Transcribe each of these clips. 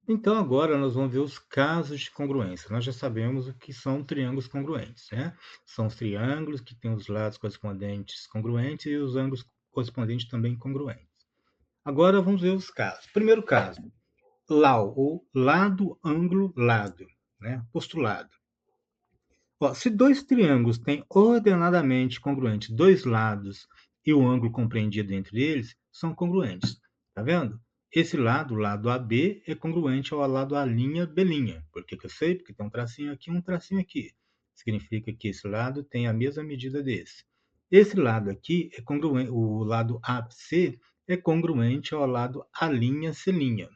Então agora nós vamos ver os casos de congruência. Nós já sabemos o que são triângulos congruentes, né? São os triângulos que têm os lados correspondentes congruentes e os ângulos correspondentes também congruentes. Agora vamos ver os casos. Primeiro caso, LAU, ou lado, ângulo, lado, né? Postulado. Ó, se dois triângulos têm ordenadamente congruentes dois lados e o ângulo compreendido entre eles, são congruentes. Tá vendo? Esse lado, o lado AB, é congruente ao lado A', B'. Por que eu sei? Porque tem um tracinho aqui e um tracinho aqui. Significa que esse lado tem a mesma medida desse. Esse lado aqui é congruente, o lado AC é congruente ao lado A'C'.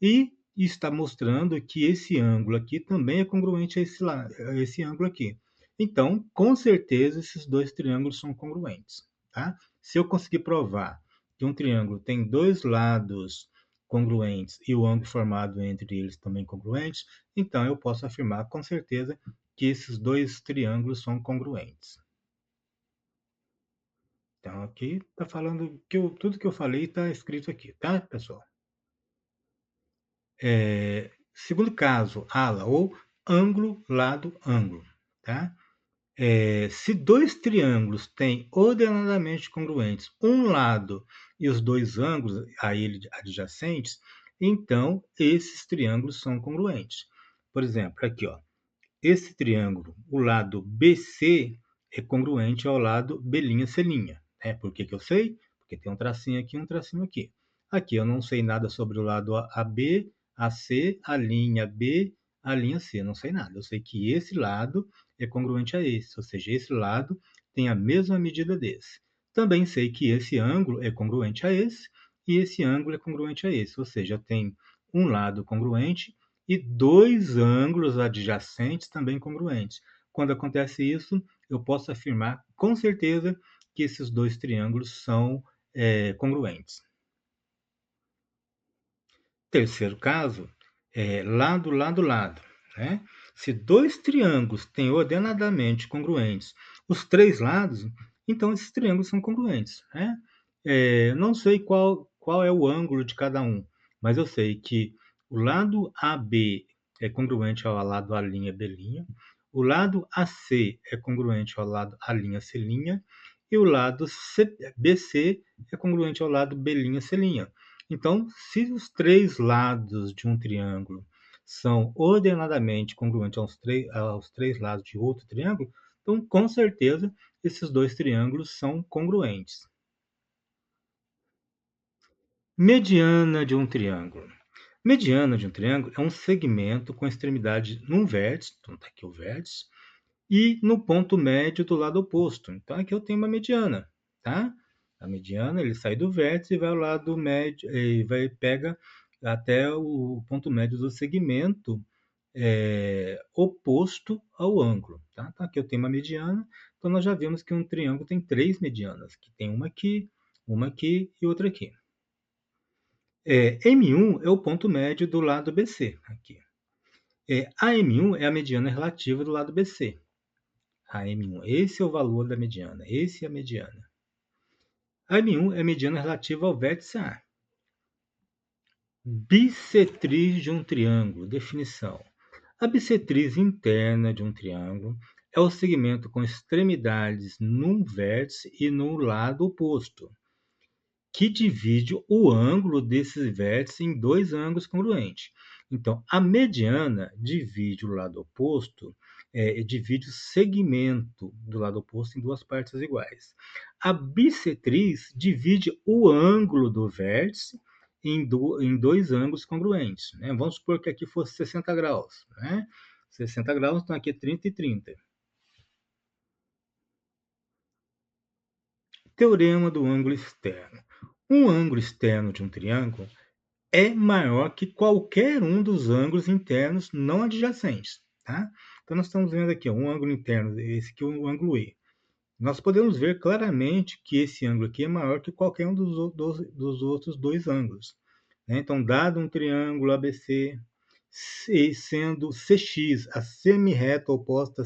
E está mostrando que esse ângulo aqui também é congruente a esse ângulo aqui. Então, com certeza, esses dois triângulos são congruentes. Tá? Se eu conseguir provar que um triângulo tem dois lados congruentes e o ângulo formado entre eles também congruentes, então eu posso afirmar com certeza que esses dois triângulos são congruentes. Então, aqui está falando que tudo que eu falei está escrito aqui, tá, pessoal? Segundo caso, ala, ou ângulo, lado, ângulo. Tá? Se dois triângulos têm ordenadamente congruentes um lado e os dois ângulos a ele adjacentes, então esses triângulos são congruentes. Por exemplo, aqui, ó, esse triângulo, o lado BC é congruente ao lado B'C'. Por que eu sei? Porque tem um tracinho aqui e um tracinho aqui. Aqui eu não sei nada sobre o lado AB, AC, a linha B, a linha C. Não sei nada. Eu sei que esse lado é congruente a esse, ou seja, esse lado tem a mesma medida desse. Também sei que esse ângulo é congruente a esse e esse ângulo é congruente a esse, ou seja, tem um lado congruente e dois ângulos adjacentes também congruentes. Quando acontece isso, eu posso afirmar com certeza que esses dois triângulos são congruentes. Terceiro caso, lado, lado, lado. Né? Se dois triângulos têm ordenadamente congruentes os três lados, então esses triângulos são congruentes. Né? Não sei qual é o ângulo de cada um, mas eu sei que o lado AB é congruente ao lado A'B', o lado AC é congruente ao lado A'C', e o lado BC é congruente ao lado B'C'. Então, se os três lados de um triângulo são ordenadamente congruentes aos três lados de outro triângulo, então, com certeza, esses dois triângulos são congruentes. Mediana de um triângulo. Mediana de um triângulo é um segmento com extremidade num vértice, então está aqui o vértice, e no ponto médio do lado oposto. Então, aqui eu tenho uma mediana, tá? A mediana, ele sai do vértice e vai ao lado médio, e pega até o ponto médio do segmento oposto ao ângulo, tá? Então, aqui eu tenho uma mediana, então nós já vimos que um triângulo tem três medianas, que tem uma aqui e outra aqui. M1 é o ponto médio do lado BC, aqui. A M1 é a mediana relativa do lado BC. A M1, esse é o valor da mediana, esse é a mediana. A M1 é a mediana relativa ao vértice A. Bissetriz de um triângulo, definição. A bissetriz interna de um triângulo é o segmento com extremidades num vértice e no lado oposto, que divide o ângulo desses vértices em dois ângulos congruentes. Então, a mediana divide o lado oposto, divide o segmento do lado oposto em duas partes iguais. A bissetriz divide o ângulo do vértice em dois ângulos congruentes. Né? Vamos supor que aqui fosse 60 graus. Né? 60 graus, então aqui é 30 e 30. Teorema do ângulo externo. Um ângulo externo de um triângulo é maior que qualquer um dos ângulos internos não adjacentes. Tá? Então, nós estamos vendo aqui um ângulo interno, esse aqui é o ângulo E. Nós podemos ver claramente que esse ângulo aqui é maior que qualquer um dos outros dois ângulos. Né? Então, dado um triângulo ABC, sendo CX a semirreta oposta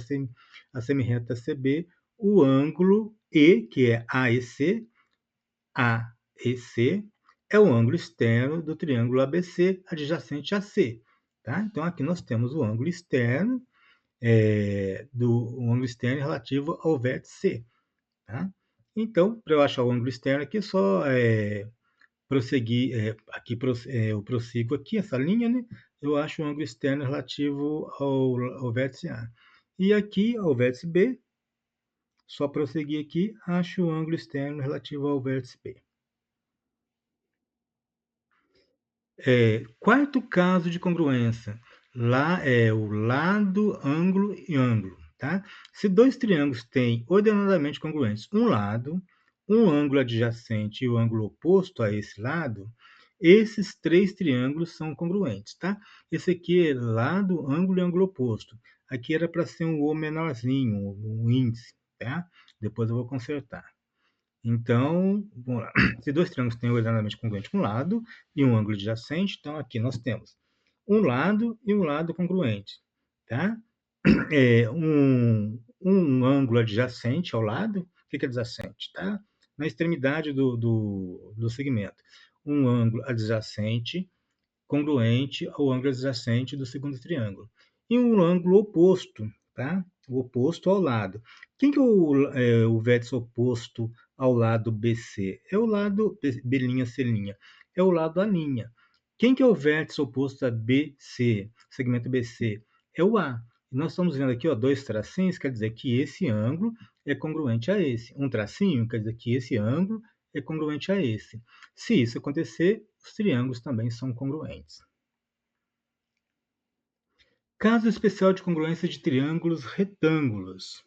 à semirreta CB, o ângulo E, que é AEC, é o ângulo externo do triângulo ABC adjacente a C. Tá? Então, aqui nós temos o ângulo externo, o ângulo externo relativo ao vértice C. Tá? Então, para eu achar o ângulo externo aqui, só prosseguir, eu prossigo aqui, essa linha, né? Eu acho o ângulo externo relativo ao vértice A. E aqui, ao vértice B, só prosseguir aqui, acho o ângulo externo relativo ao vértice B. Quarto caso de congruência. Lá é o lado, ângulo e ângulo. Tá? Se dois triângulos têm ordenadamente congruentes um lado, um ângulo adjacente e o ângulo oposto a esse lado, esses três triângulos são congruentes. Tá? Esse aqui é lado, ângulo e ângulo oposto. Aqui era para ser um O menorzinho, um índice. Tá? Depois eu vou consertar. Então, vamos lá. Se dois triângulos têm ordenadamente congruente um lado e um ângulo adjacente, então aqui nós temos um lado e um lado congruente. Tá? Um ângulo adjacente ao lado, o que é adjacente? Tá? Na extremidade do segmento. Um ângulo adjacente congruente ao ângulo adjacente do segundo triângulo. E um ângulo oposto, tá? O oposto ao lado. Quem que é o vértice oposto ao lado BC? É o lado B'C'. É o lado A'. Quem que é o vértice oposto a BC, segmento BC? É o A. Nós estamos vendo aqui, ó, dois tracinhos, quer dizer que esse ângulo é congruente a esse. Um tracinho quer dizer que esse ângulo é congruente a esse. Se isso acontecer, os triângulos também são congruentes. Caso especial de congruência de triângulos retângulos.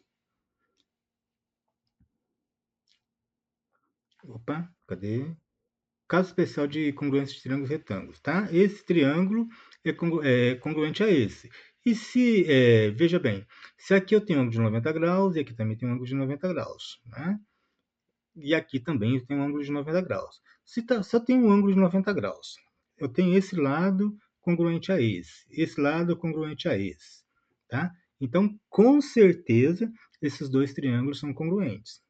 Opa, cadê? Caso especial de congruência de triângulos retângulos, tá? Esse triângulo é congruente a esse. E se, veja bem, se aqui eu tenho um ângulo de 90 graus e aqui também tem um ângulo de 90 graus, né? E aqui também eu tenho um ângulo de 90 graus. Se eu tenho um ângulo de 90 graus, eu tenho esse lado congruente a esse lado congruente a esse, tá? Então, com certeza, esses dois triângulos são congruentes.